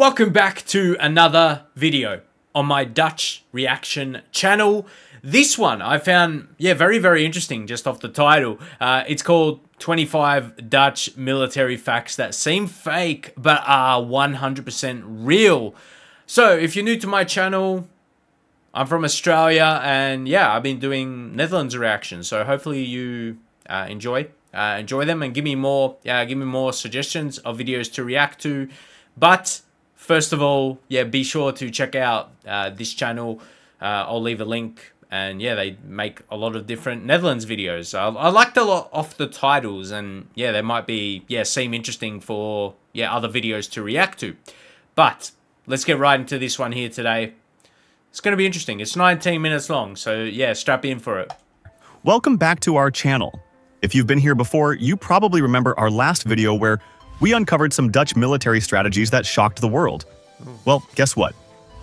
Welcome back to another video on my Dutch reaction channel. This one I found, very interesting just off the title. It's called 25 Dutch Military Facts That Seem Fake But Are 100% Real. So if you're new to my channel, I'm from Australia and I've been doing Netherlands reactions. So hopefully you enjoy them and give me more suggestions of videos to react to. But first of all, be sure to check out this channel. I'll leave a link, and they make a lot of different Netherlands videos. I liked a lot off the titles, and they might be seem interesting for other videos to react to. But let's get right into this one here today. It's going to be interesting. It's 19 minutes long, so strap in for it. Welcome back to our channel. If you've been here before, you probably remember our last video where we uncovered some Dutch military strategies that shocked the world. Well, guess what?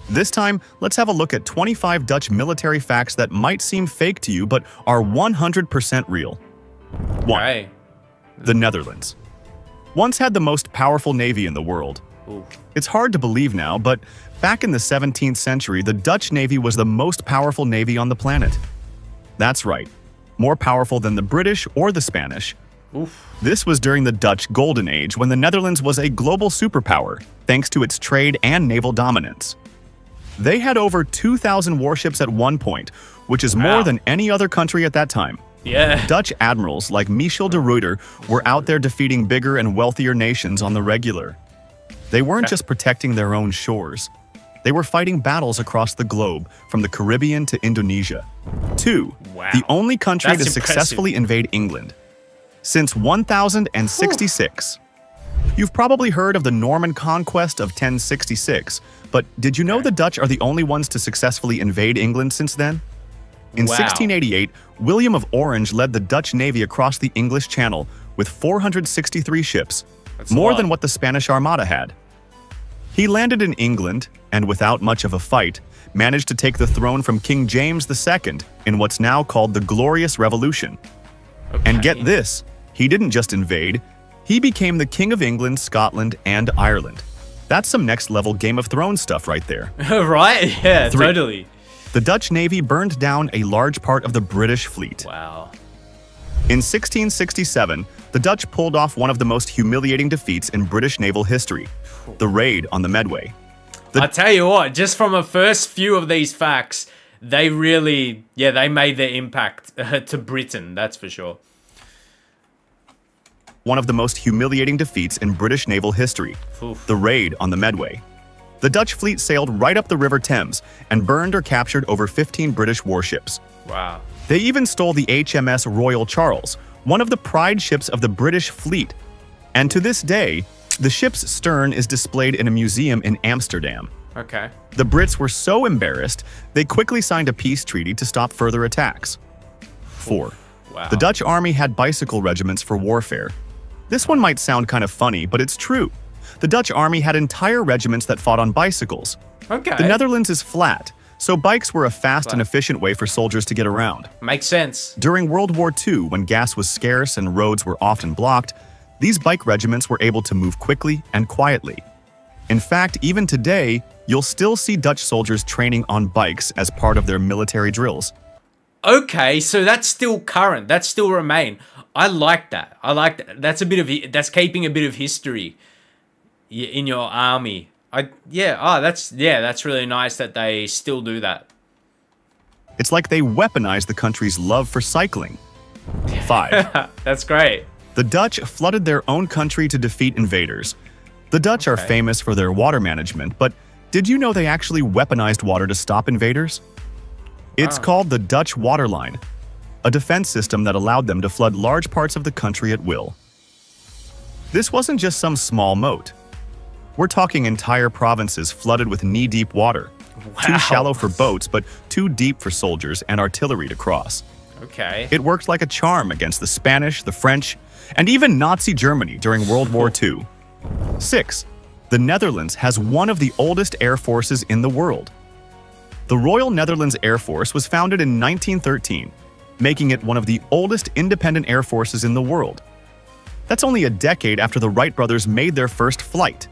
This time, let's have a look at 25 Dutch military facts that might seem fake to you but are 100% real. 1. The Netherlands. Once had the most powerful navy in the world. It's hard to believe now, but back in the 17th century, the Dutch Navy was the most powerful navy on the planet. That's right, more powerful than the British or the Spanish. This was during the Dutch Golden Age, when the Netherlands was a global superpower, thanks to its trade and naval dominance. They had over 2,000 warships at one point, which is more than any other country at that time. Dutch admirals like Michiel de Ruyter were out there defeating bigger and wealthier nations on the regular. They weren't just protecting their own shores. They were fighting battles across the globe, from the Caribbean to Indonesia. 2. The only country to successfully invade England. Since 1066. You've probably heard of the Norman conquest of 1066, but did you know the Dutch are the only ones to successfully invade England since then? In 1688, William of Orange led the Dutch Navy across the English Channel with 463 ships, more than what the Spanish Armada had. He landed in England, and without much of a fight, managed to take the throne from King James II in what's now called the Glorious Revolution. And get this, he didn't just invade, he became the King of England, Scotland, and Ireland. That's some next-level Game of Thrones stuff right there. Right? Yeah, 3. Totally. The Dutch Navy burned down a large part of the British fleet. In 1667, the Dutch pulled off one of the most humiliating defeats in British naval history, the raid on the Medway. I tell you what, just from the first few of these facts, they really, they made their impact to Britain, that's for sure. One of the most humiliating defeats in British naval history, the raid on the Medway. The Dutch fleet sailed right up the River Thames and burned or captured over 15 British warships. They even stole the HMS Royal Charles, one of the pride ships of the British fleet. And to this day, the ship's stern is displayed in a museum in Amsterdam. The Brits were so embarrassed, they quickly signed a peace treaty to stop further attacks. 4. The Dutch army had bicycle regiments for warfare. This one might sound kind of funny, but it's true. The Dutch army had entire regiments that fought on bicycles. The Netherlands is flat, so bikes were a fast and efficient way for soldiers to get around. Makes sense. During World War II, when gas was scarce and roads were often blocked, these bike regiments were able to move quickly and quietly. In fact, even today, you'll still see Dutch soldiers training on bikes as part of their military drills. Okay, so that's still current. That still remain. I like that. I like that. That's keeping a bit of history in your army. That's really nice that they still do that. It's like they weaponized the country's love for cycling. 5. That's great. The Dutch flooded their own country to defeat invaders. The Dutch are famous for their water management, but did you know they actually weaponized water to stop invaders? It's called the Dutch Waterline, a defense system that allowed them to flood large parts of the country at will. This wasn't just some small moat. We're talking entire provinces flooded with knee-deep water. Too shallow for boats, but too deep for soldiers and artillery to cross. It worked like a charm against the Spanish, the French, and even Nazi Germany during World War II. 6. The Netherlands has one of the oldest air forces in the world. The Royal Netherlands Air Force was founded in 1913, making it one of the oldest independent air forces in the world. That's only a decade after the Wright brothers made their first flight.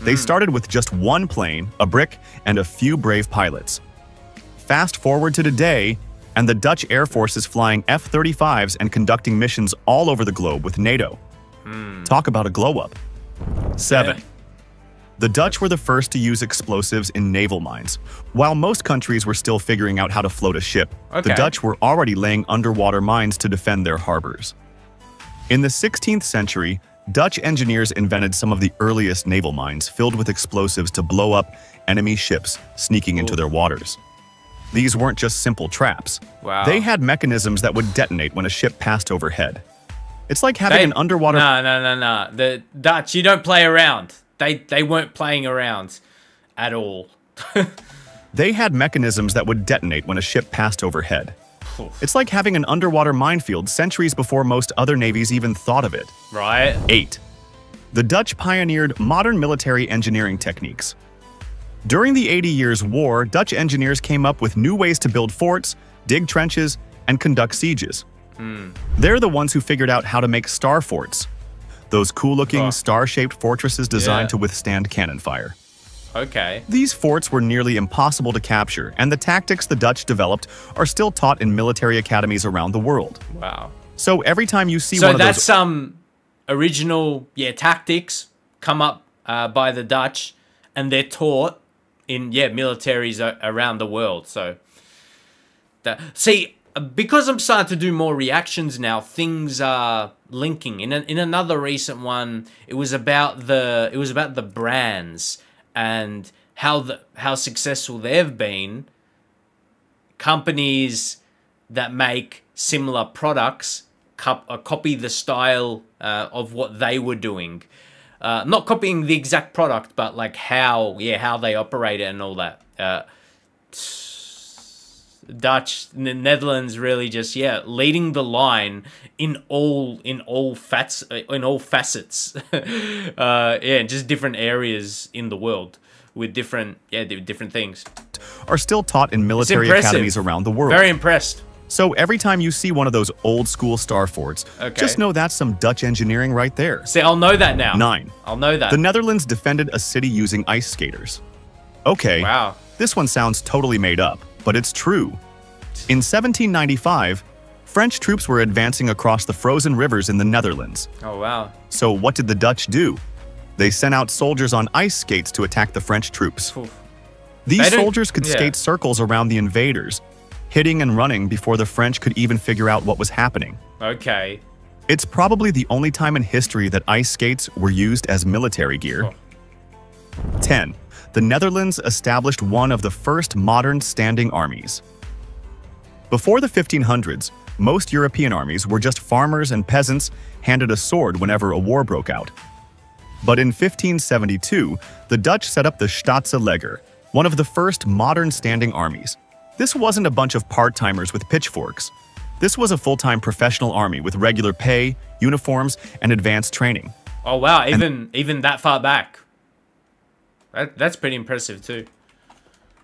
They started with just one plane, a brick, and a few brave pilots. Fast forward to today, and the Dutch Air Force is flying F-35s and conducting missions all over the globe with NATO. Talk about a glow-up. 7. Yeah. The Dutch were the first to use explosives in naval mines. While most countries were still figuring out how to float a ship, the Okay. Dutch were already laying underwater mines to defend their harbors. In the 16th century, Dutch engineers invented some of the earliest naval mines filled with explosives to blow up enemy ships sneaking into their waters. These weren't just simple traps. Wow. They had mechanisms that would detonate when a ship passed overhead. It's like having an underwater... No. The Dutch, you don't play around. They weren't playing around at all. They had mechanisms that would detonate when a ship passed overhead. It's like having an underwater minefield centuries before most other navies even thought of it. Right? 8. The Dutch pioneered modern military engineering techniques. During the 80 Years' War, Dutch engineers came up with new ways to build forts, dig trenches, and conduct sieges. They're the ones who figured out how to make star forts. Those cool-looking, star-shaped fortresses designed to withstand cannon fire. Okay. These forts were nearly impossible to capture, and the tactics the Dutch developed are still taught in military academies around the world. Wow. So every time you see So one of that's those... some original, tactics come up by the Dutch, and they're taught in, militaries around the world. So, because I'm starting to do more reactions now, things are linking. In another recent one, it was about the brands and how successful they've been. Companies that make similar products copy the style of what they were doing. Not copying the exact product, but like how they operate it and all that. Dutch, the Netherlands really just leading the line in all facets. Just different areas in the world with different things. are still taught in military academies around the world. Very impressed. So every time you see one of those old school star forts, just know that's some Dutch engineering right there. See, I'll know that now. 9. I'll know that. The Netherlands defended a city using ice skaters. Okay, Wow. this one sounds totally made up, but it's true. In 1795, French troops were advancing across the frozen rivers in the Netherlands. Oh, wow. So what did the Dutch do? They sent out soldiers on ice skates to attack the French troops. Oof. These soldiers could skate circles around the invaders, hitting and running before the French could even figure out what was happening. Okay. It's probably the only time in history that ice skates were used as military gear. 10. The Netherlands established one of the first modern standing armies. Before the 1500s, most European armies were just farmers and peasants handed a sword whenever a war broke out. But in 1572, the Dutch set up the Staatse Leger, one of the first modern standing armies. This wasn't a bunch of part-timers with pitchforks. This was a full-time professional army with regular pay, uniforms, and advanced training. Oh, wow. Even that far back. That's pretty impressive, too.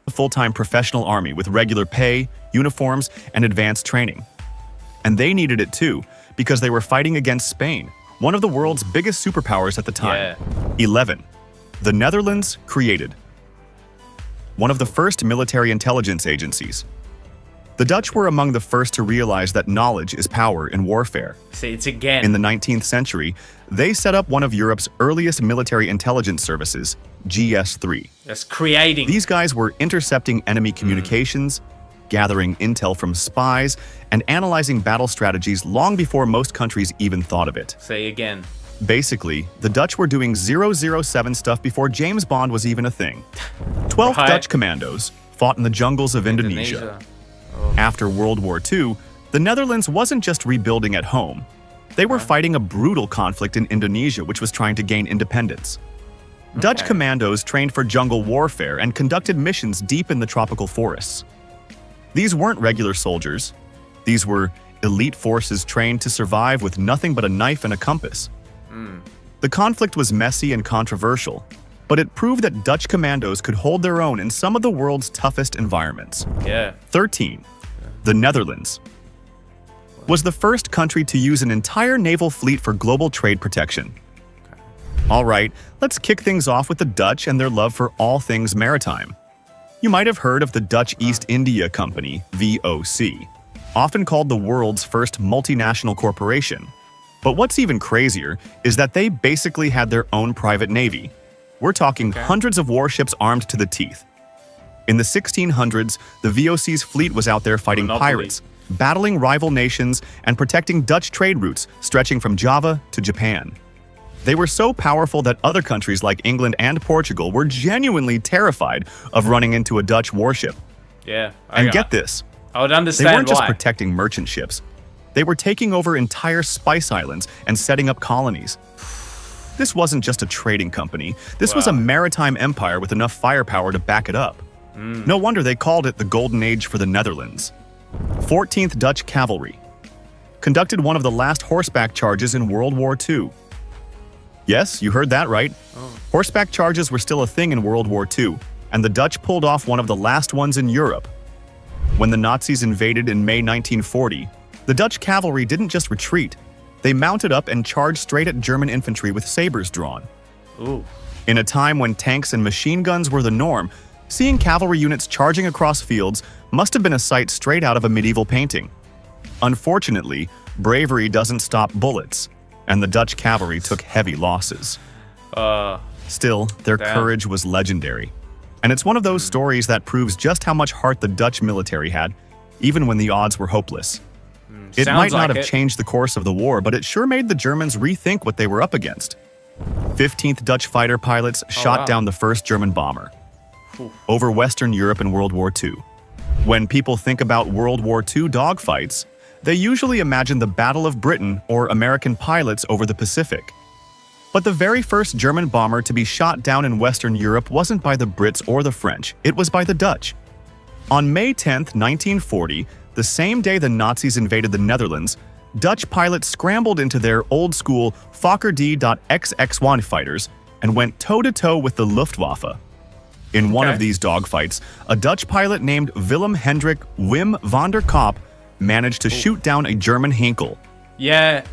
A full-time professional army with regular pay, uniforms, and advanced training. And they needed it too, because they were fighting against Spain, one of the world's biggest superpowers at the time. 11. The Netherlands created one of the first military intelligence agencies. The Dutch were among the first to realize that knowledge is power in warfare. See, it's again. In the 19th century, they set up one of Europe's earliest military intelligence services, GS3. That's creating. These guys were intercepting enemy communications, gathering intel from spies, and analyzing battle strategies long before most countries even thought of it. See, again. Basically, the Dutch were doing 007 stuff before James Bond was even a thing. 12th Dutch commandos fought in the jungles of Indonesia. After World War II, the Netherlands wasn't just rebuilding at home. They were fighting a brutal conflict in Indonesia, which was trying to gain independence. Dutch commandos trained for jungle warfare and conducted missions deep in the tropical forests. These weren't regular soldiers. These were elite forces trained to survive with nothing but a knife and a compass. The conflict was messy and controversial, but it proved that Dutch commandos could hold their own in some of the world's toughest environments. 13. The Netherlands was the first country to use an entire naval fleet for global trade protection. All right, let's kick things off with the Dutch and their love for all things maritime. You might have heard of the Dutch East India Company, VOC, often called the world's first multinational corporation. But what's even crazier is that they basically had their own private navy. We're talking hundreds of warships armed to the teeth. In the 1600s, the VOC's fleet was out there fighting pirates, battling rival nations, and protecting Dutch trade routes stretching from Java to Japan. They were so powerful that other countries like England and Portugal were genuinely terrified of running into a Dutch warship. Yeah. And get this, I would understand they weren't just why. protecting merchant ships. They were taking over entire spice islands and setting up colonies. This wasn't just a trading company. This was a maritime empire with enough firepower to back it up. No wonder they called it the Golden Age for the Netherlands. 14th Dutch Cavalry conducted one of the last horseback charges in World War II. Yes, you heard that right. Horseback charges were still a thing in World War II, and the Dutch pulled off one of the last ones in Europe. When the Nazis invaded in May 1940, the Dutch cavalry didn't just retreat. They mounted up and charged straight at German infantry with sabers drawn. Ooh. In a time when tanks and machine guns were the norm, seeing cavalry units charging across fields must have been a sight straight out of a medieval painting. Unfortunately, bravery doesn't stop bullets, and the Dutch cavalry took heavy losses. Still, their courage was legendary. And it's one of those stories that proves just how much heart the Dutch military had, even when the odds were hopeless. It might not have changed the course of the war, but it sure made the Germans rethink what they were up against. 15th Dutch fighter pilots shot down the first German bomber over Western Europe in World War II. When people think about World War II dogfights, they usually imagine the Battle of Britain or American pilots over the Pacific. But the very first German bomber to be shot down in Western Europe wasn't by the Brits or the French, it was by the Dutch. On May 10, 1940, the same day the Nazis invaded the Netherlands, Dutch pilots scrambled into their old-school Fokker D.XX-1 fighters and went toe-to-toe with the Luftwaffe. In one of these dogfights, a Dutch pilot named Willem Hendrik Wim van der Kopp managed to shoot down a German Heinkel. Yeah.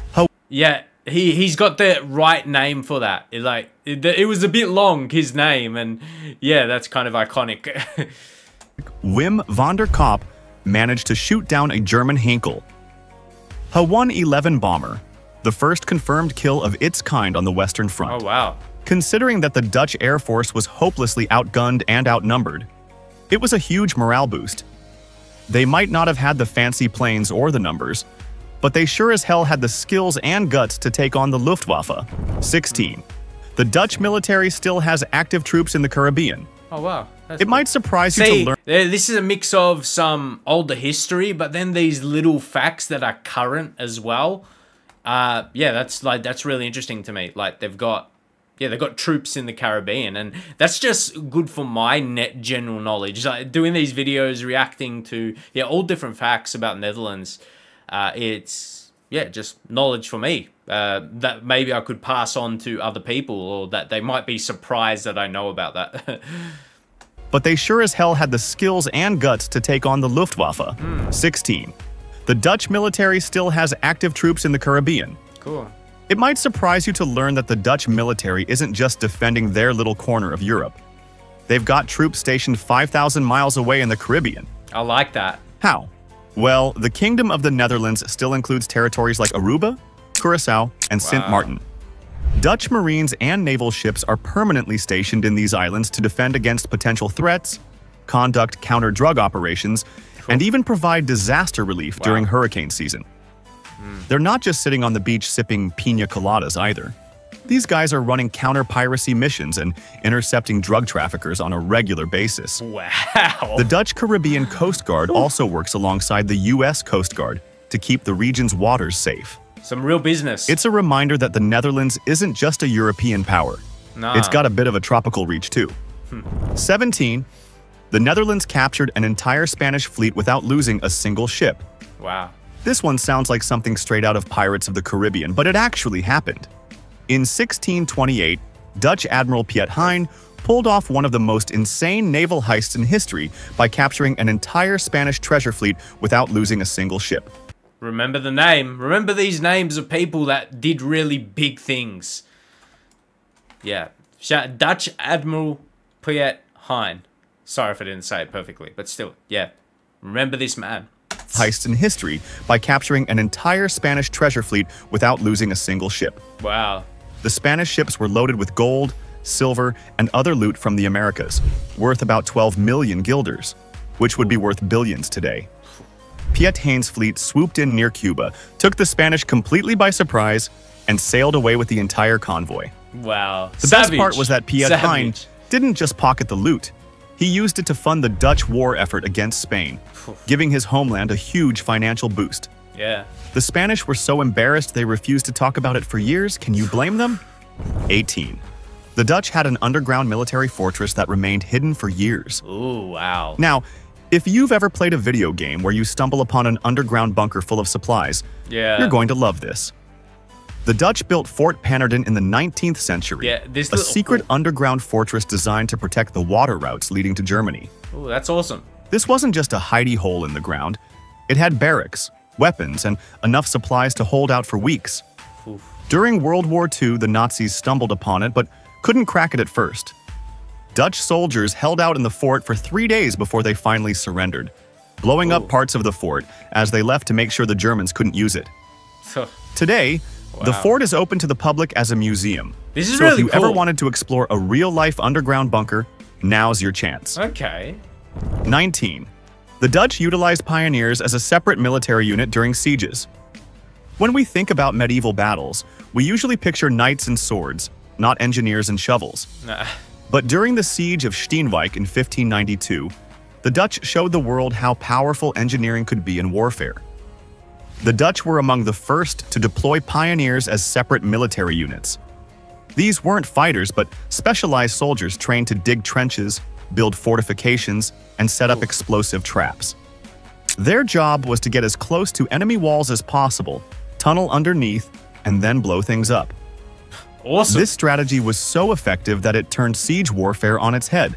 Yeah. He's got the right name for that. It was a bit long, his name, and yeah, that's kind of iconic. Wim van der Kopp managed to shoot down a German Heinkel, a 111 bomber, the first confirmed kill of its kind on the Western Front. Oh, wow. Considering that the Dutch Air Force was hopelessly outgunned and outnumbered, it was a huge morale boost. They might not have had the fancy planes or the numbers, but they sure as hell had the skills and guts to take on the Luftwaffe. 16. The Dutch military still has active troops in the Caribbean. Oh, wow. It might surprise you to learn. This is a mix of some older history, but then these little facts that are current as well. Yeah, that's really interesting to me. Like they've got troops in the Caribbean, and that's just good for my general knowledge. Like, doing these videos, reacting to all different facts about Netherlands. It's just knowledge for me that maybe I could pass on to other people, or that they might be surprised that I know about that. But they sure as hell had the skills and guts to take on the Luftwaffe. 16. The Dutch military still has active troops in the Caribbean. Cool. It might surprise you to learn that the Dutch military isn't just defending their little corner of Europe. They've got troops stationed 5,000 miles away in the Caribbean. I like that. How? Well, the Kingdom of the Netherlands still includes territories like Aruba, Curacao, and Sint Maarten. Dutch Marines and naval ships are permanently stationed in these islands to defend against potential threats, conduct counter-drug operations, and even provide disaster relief during hurricane season. They're not just sitting on the beach sipping pina coladas either. These guys are running counter-piracy missions and intercepting drug traffickers on a regular basis. Wow. The Dutch Caribbean Coast Guard also works alongside the U.S. Coast Guard to keep the region's waters safe. Some real business. It's a reminder that the Netherlands isn't just a European power. Nah. It's got a bit of a tropical reach too. 17. The Netherlands captured an entire Spanish fleet without losing a single ship. Wow. This one sounds like something straight out of Pirates of the Caribbean, but it actually happened. In 1628, Dutch Admiral Piet Hein pulled off one of the most insane naval heists in history by capturing an entire Spanish treasure fleet without losing a single ship. Remember the name. Remember these names of people that did really big things. Yeah. Dutch Admiral Piet Hein. Sorry if I didn't say it perfectly, but still, yeah. Remember this man. Heist in history by capturing an entire Spanish treasure fleet without losing a single ship. Wow. The Spanish ships were loaded with gold, silver, and other loot from the Americas, worth about 12 million guilders, which would be worth billions today. Piet Hein's fleet swooped in near Cuba, took the Spanish completely by surprise, and sailed away with the entire convoy. Wow. The best part was that Piet Hein didn't just pocket the loot. He used it to fund the Dutch war effort against Spain, giving his homeland a huge financial boost. Yeah. The Spanish were so embarrassed they refused to talk about it for years. Can you blame them? 18. The Dutch had an underground military fortress that remained hidden for years. Ooh, wow. Now, if you've ever played a video game where you stumble upon an underground bunker full of supplies, you're going to love this. The Dutch built Fort Pannerden in the 19th century, a secret underground fortress designed to protect the water routes leading to Germany. Ooh, that's awesome. This wasn't just a hidey hole in the ground. It had barracks, weapons, and enough supplies to hold out for weeks. Oof. During World War II, the Nazis stumbled upon it but couldn't crack it at first. Dutch soldiers held out in the fort for 3 days before they finally surrendered, blowing up parts of the fort as they left to make sure the Germans couldn't use it. Today, the fort is open to the public as a museum. This is so really if you cool. ever wanted to explore a real-life underground bunker, now's your chance. Okay. 19. The Dutch utilized pioneers as a separate military unit during sieges. When we think about medieval battles, we usually picture knights and swords, not engineers and shovels. Nah. But during the siege of Steenwijk in 1592, the Dutch showed the world how powerful engineering could be in warfare. The Dutch were among the first to deploy pioneers as separate military units. These weren't fighters, but specialized soldiers trained to dig trenches, build fortifications, and set up explosive traps. Their job was to get as close to enemy walls as possible, tunnel underneath, and then blow things up. Awesome. This strategy was so effective that it turned siege warfare on its head.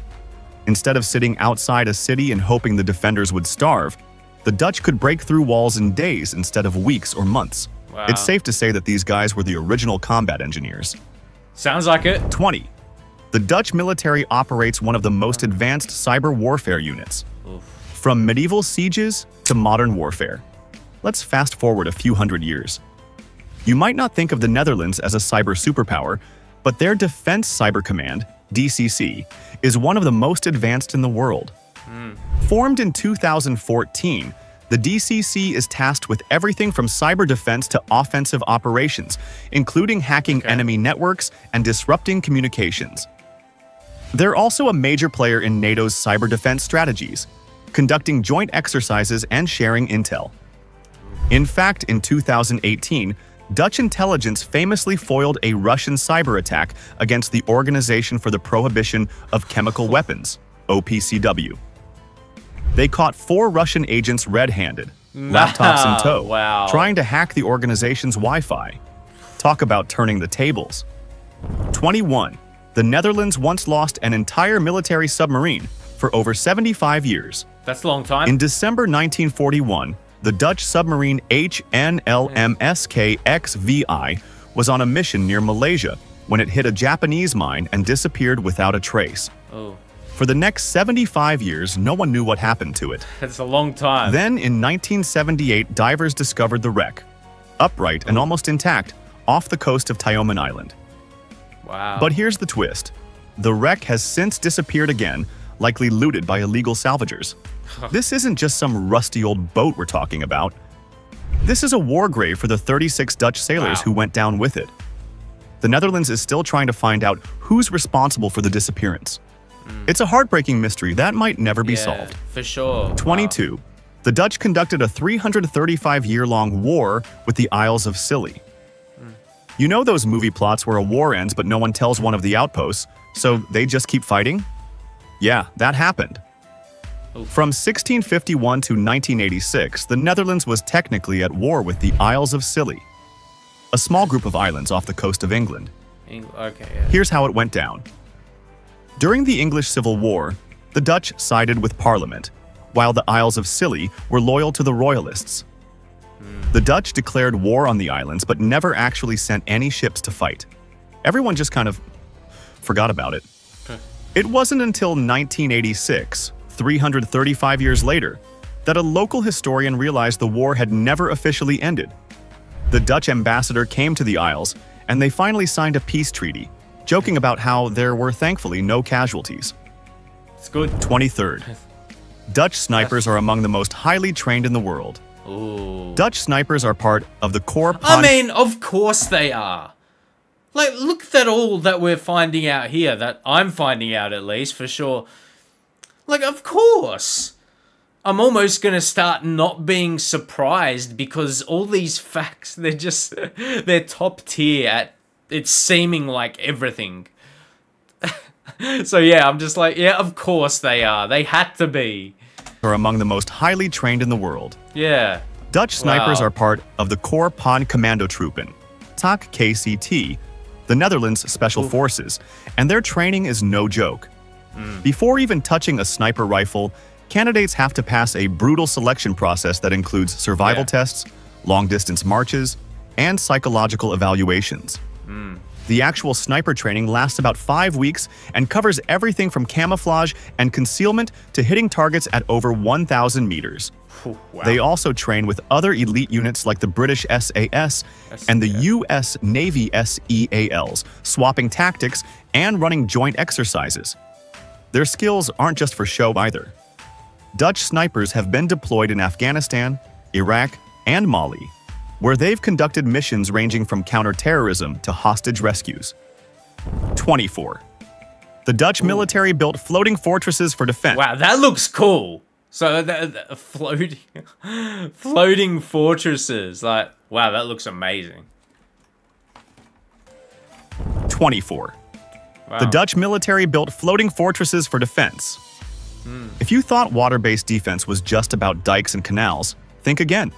Instead of sitting outside a city and hoping the defenders would starve, the Dutch could break through walls in days instead of weeks or months. Wow. It's safe to say that these guys were the original combat engineers. Sounds like it. 20. The Dutch military operates one of the most advanced cyber warfare units. Oof. From medieval sieges to modern warfare. Let's fast forward a few hundred years. You might not think of the Netherlands as a cyber superpower, but their Defense Cyber Command, DCC, is one of the most advanced in the world. Formed in 2014, the DCC is tasked with everything from cyber defense to offensive operations, including hacking enemy networks and disrupting communications. They're also a major player in NATO's cyber defense strategies, conducting joint exercises and sharing intel. In fact, in 2018, Dutch intelligence famously foiled a Russian cyber attack against the Organization for the Prohibition of Chemical Weapons, OPCW. They caught 4 Russian agents red-handed, laptops in tow, trying to hack the organization's Wi-Fi. Talk about turning the tables. 21. The Netherlands once lost an entire military submarine for over 75 years. That's a long time. In December 1941, the Dutch submarine HNLMSKXVI was on a mission near Malaysia when it hit a Japanese mine and disappeared without a trace. Oh. For the next 75 years, no one knew what happened to it. That's a long time. Then, in 1978, divers discovered the wreck, upright and almost intact, off the coast of Tioman Island. Wow. But here's the twist. The wreck has since disappeared again, likely looted by illegal salvagers. This isn't just some rusty old boat we're talking about. This is a war grave for the 36 Dutch sailors who went down with it. The Netherlands is still trying to find out who's responsible for the disappearance. It's a heartbreaking mystery that might never be solved. For sure. 22. The Dutch conducted a 335-year-long war with the Isles of Scilly. You know those movie plots where a war ends but no one tells one of the outposts, so they just keep fighting? Yeah, that happened. From 1651 to 1986, the Netherlands was technically at war with the Isles of Scilly, a small group of islands off the coast of England. Okay, yeah. Here's how it went down. During the English Civil War, the Dutch sided with Parliament, while the Isles of Scilly were loyal to the Royalists. The Dutch declared war on the islands but never actually sent any ships to fight. Everyone just kind of forgot about it. It wasn't until 1986, 335 years later, that a local historian realized the war had never officially ended. The Dutch ambassador came to the Isles, and they finally signed a peace treaty, joking about how there were thankfully no casualties. It's good. 23rd. Dutch snipers are among the most highly trained in the world. Ooh. Dutch snipers are part of the core I mean, of course they are. Like, look at all that we're finding out here, that I'm finding out at least, for sure. Like, of course. I'm almost going to start not being surprised because all these facts, they're top tier at it's seeming like everything. So yeah, I'm just like, yeah, of course they are. They had to be. Are among the most highly trained in the world. Yeah. Dutch snipers Wow. are part of the Core Pon Commando Troepen, TAC KCT, the Netherlands Special Forces, and their training is no joke. Before even touching a sniper rifle, candidates have to pass a brutal selection process that includes survival tests, long-distance marches, and psychological evaluations. The actual sniper training lasts about 5 weeks and covers everything from camouflage and concealment to hitting targets at over 1,000 meters. Wow. They also train with other elite units like the British SAS and the US Navy SEALs, swapping tactics and running joint exercises. Their skills aren't just for show either. Dutch snipers have been deployed in Afghanistan, Iraq, and Mali, where they've conducted missions ranging from counterterrorism to hostage rescues. 24. The Dutch military built floating fortresses for defense. Wow, that looks cool. So floating fortresses. Like, wow, that looks amazing. 24. Wow. The Dutch military built floating fortresses for defense. If you thought water-based defense was just about dikes and canals, think again.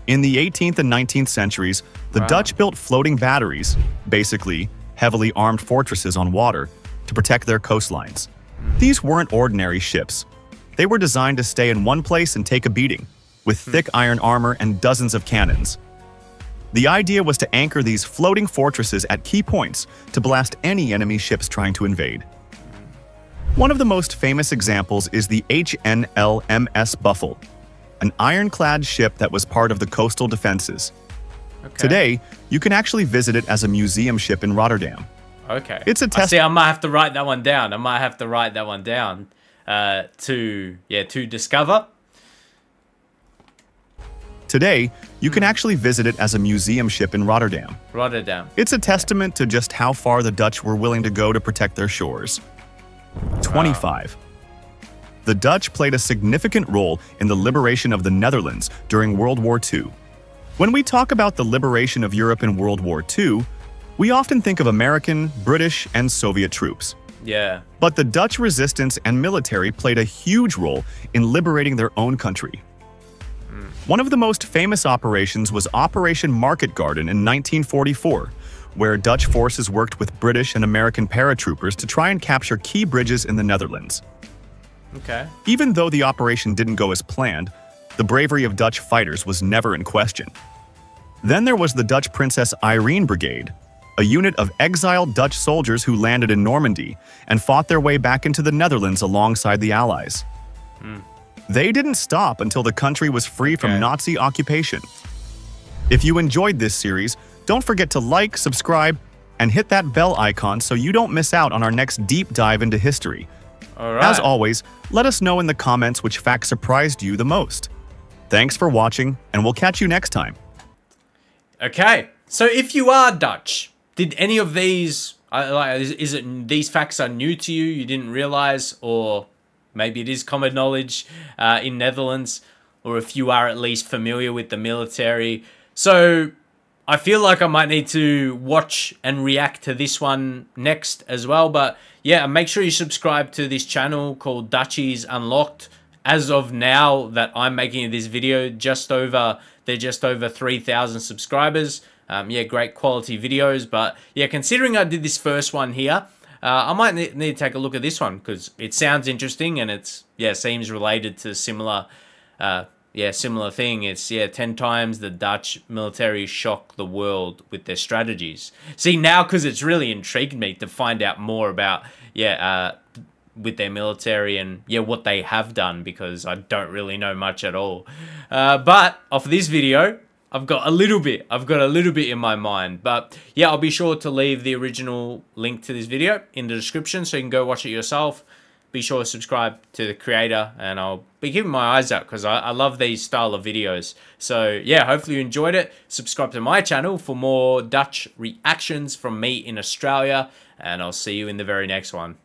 In the 18th and 19th centuries, the Dutch built floating batteries, basically heavily armed fortresses on water, to protect their coastlines. These weren't ordinary ships. They were designed to stay in one place and take a beating, with thick iron armor and dozens of cannons. The idea was to anchor these floating fortresses at key points to blast any enemy ships trying to invade. One of the most famous examples is the HNLMS Buffel, an ironclad ship that was part of the coastal defenses. Okay. Today, you can actually visit it as a museum ship in Rotterdam. Okay. It's a test. See, I might have to write that one down. To discover. Today, you can actually visit it as a museum ship in Rotterdam. Rotterdam. It's a testament to just how far the Dutch were willing to go to protect their shores. 25. The Dutch played a significant role in the liberation of the Netherlands during World War II. When we talk about the liberation of Europe in World War II, we often think of American, British, and Soviet troops. Yeah. But the Dutch resistance and military played a huge role in liberating their own country. One of the most famous operations was Operation Market Garden in 1944, where Dutch forces worked with British and American paratroopers to try and capture key bridges in the Netherlands. Okay. Even though the operation didn't go as planned, the bravery of Dutch fighters was never in question. Then there was the Dutch Princess Irene Brigade, a unit of exiled Dutch soldiers who landed in Normandy and fought their way back into the Netherlands alongside the Allies. They didn't stop until the country was free from Nazi occupation. If you enjoyed this series, don't forget to like, subscribe, and hit that bell icon so you don't miss out on our next deep dive into history. All right. As always, let us know in the comments which fact surprised you the most. Thanks for watching, and we'll catch you next time. Okay. So if you are Dutch, did any of these, is it these facts are new to you, you didn't realize, or maybe it is common knowledge in Netherlands, or if you are at least familiar with the military. So I feel like I might need to watch and react to this one next as well. But yeah, make sure you subscribe to this channel called Dutchies Unlocked. As of now that I'm making this video, they're just over 3,000 subscribers. Yeah, great quality videos. But yeah, considering I did this first one here, I might need to take a look at this one because it sounds interesting and it's, yeah, seems related to similar yeah, similar thing. It's, yeah, 10 times the Dutch military shock the world with their strategies. See, now, because it's really intrigued me to find out more about, yeah, with their military and, yeah, what they have done, because I don't really know much at all. But off this video, I've got a little bit in my mind. But yeah, I'll be sure to leave the original link to this video in the description so you can go watch it yourself. Be sure to subscribe to the creator, and I'll be keeping my eyes out because I love these style of videos. So yeah, hopefully you enjoyed it. Subscribe to my channel for more Dutch reactions from me in Australia, and I'll see you in the very next one.